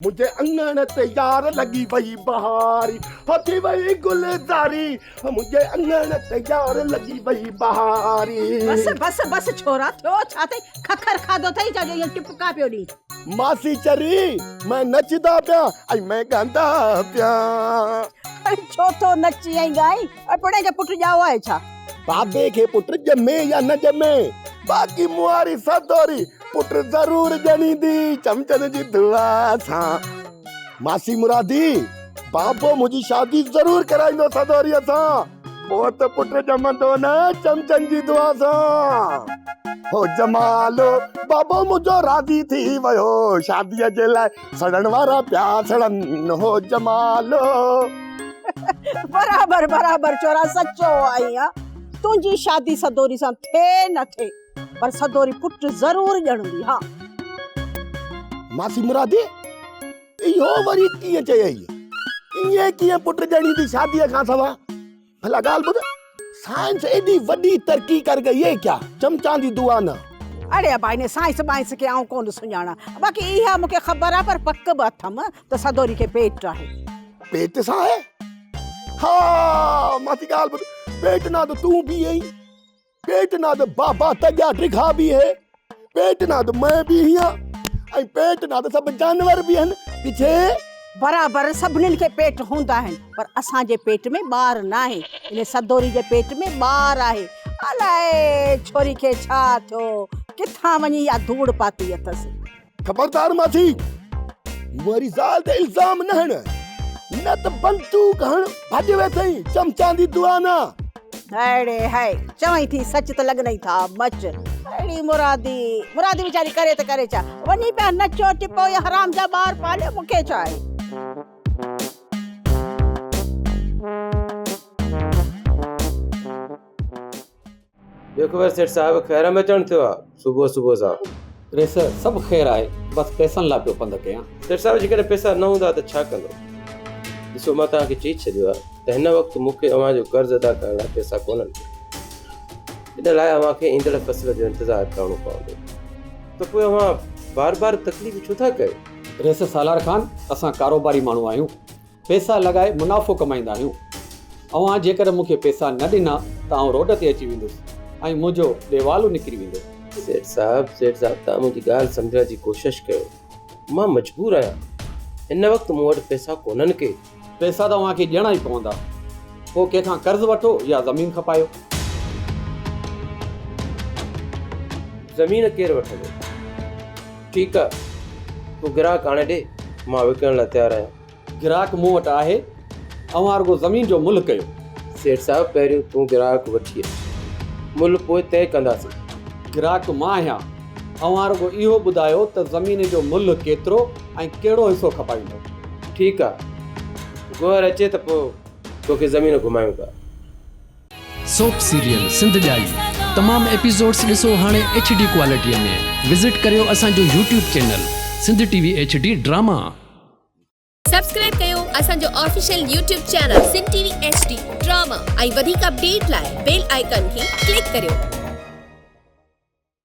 मुझे अंगण ते यार लगी वही बहारी होती वही गुलजारी मुझे अंगण ते यार लगी वही बहारी। बस बस बस छोरा थियो छाते खखर खादो थई जा ये टिपका पियो दी मासी चरी मैं नचदा पिया आई मैं गांदा पिया। छो तो नची आई गाई अपने के पुट जाओ है छा बाबे के पुट जमे या न जमे बाकी मुआरी सदोरी पुट जरूर जनी दी चमचन जी दुआ सा। मासी मुरादी बाबो मुझी शादी जरूर कराइंदो सदोरीअ सां पोइ त पुट जमंदो न चमचन जी दुआ सां। हो जमालो बाबो मुझो राजी थी वयो शादीअ जे लाइ सड़न वारा प्या सड़न हो जमालो। बराबर बराबर छोरा सच्चो आई हां तुझी शादी सदोरी सां थे न थे पर सदोरी पुट जरूर ॼणंदी। हाँ मासी मुरादी इहो वरी कीअं चयई इहे कीअं पुट ॼणी थी शादीअ खां सवा भला ॻाल्हि ॿुध साइंस एडी वॾी तरक़ी कर गई है क्या चमचा दी दुआ न। अरे भाई ने साइंस बाइंस के आऊं कोन सुञाणा बाकी इहा मूंखे ख़बर आहे पर पक बि अथम त सदोरी के पेट आहे। पेट सां है हाँ मासी ॻाल्हि ॿुध पेट ना तो तू भी है पेट ना तो बाबा तजा ट्रिखा भी है पेट ना तो मैं भी हियां आई पेट ना तो सब जानवर भी हन पीछे बराबर सभिनीनि के पेट हूंदा आहिनि पर असां जे पेट में ॿार न आहे इन सदोरी जे पेट में ॿार आहे। अलाए छोरी खे छा थियो किथां वञी या धूड़ पाती अथसि। खबरदार मासी मुरी ज़ाल ते इल्जाम न हण न त बंदूक हण भॼ वेठई चमचा दी दुआ ना। अरे हाय चवई थी सच त लॻ नहीं था मच अड़ी मुरादी मुरादी बेचारी करे त करे छा वञी पिया नचो टिपो या हराम जा ॿार पाले मूंखे छा आहे। देखो भाई सेठ साहब खैर में चढ़ थियो सुबह सुबह सा रे सर सब खैर आए बस पैसन ला पियो पंद कया। सेठ साहब जेकॾहिं पैसा न हूंदा त छा कंदो ॾिसो मां तव्हांखे चई छॾियो आहे त हिन वक़्तु मूंखे अव्हां जो कर्ज़ अदा करण लाइ पैसा कोन्हनि इन लाइ अव्हां खे ईंदड़ फ़सल जो इंतज़ारु करणो पवंदो त पोइ अव्हां बार बार तकलीफ़ छो था कयो। रे सर सालार खान असां कारोबारी माण्हू आहियूं पैसा लॻाए मुनाफ़ो कमाईंदा आहियूं अव्हां जेकर मूंखे पैसा न ॾिना त आउं रोड ते अची वेंदुसि ऐं मुंहिंजो ॾेवालो निकिरी वेंदो। सेठ साहब तव्हां मुंहिंजी ॻाल्हि सम्झण जी कोशिशि कयो मां मजबूर आहियां हिन वक़्तु मूं वटि पैसा कोन्हनि के पैसा त अव्हांखे ॾियणा ई पवंदा पोइ कंहिंखां कर्ज़ वठो या ज़मीन खपायो। ज़मीन केरु वठंदो ठीकु आहे तूं ग्राहक आणे ॾे मां विकण लाइ तयारु आहियां। ग्राहक मूं वटि आहे अव्हां रुगो ज़मीन जो मुल्ह कयो। सेठ साहब पहिरियों तूं ग्राहक वठी अच मुल्ह पोइ तय कंदासीं। ग्राहक मां आहियां अव्हां रुगो इहो ॿुधायो त ज़मीन जो मुल्ह केतिरो ऐं कहिड़ो हिसो खपाईंदो। ठीकु आहे गोहर अचे त पोइ तोखे ज़मीन घुमायूं था। सोप सीरियल सिंध जाई तमाम एपिसोड्स ॾिसो हाणे HD क्वालिटीअ में विज़िट करियो असांजो YouTube channel Sindh TV HD drama. Subscribe कयो असांजो official YouTube channel Sindh TV HD drama ऐं वधीक अपडेट लाइ बेल आइकन खे क्लिक करियो।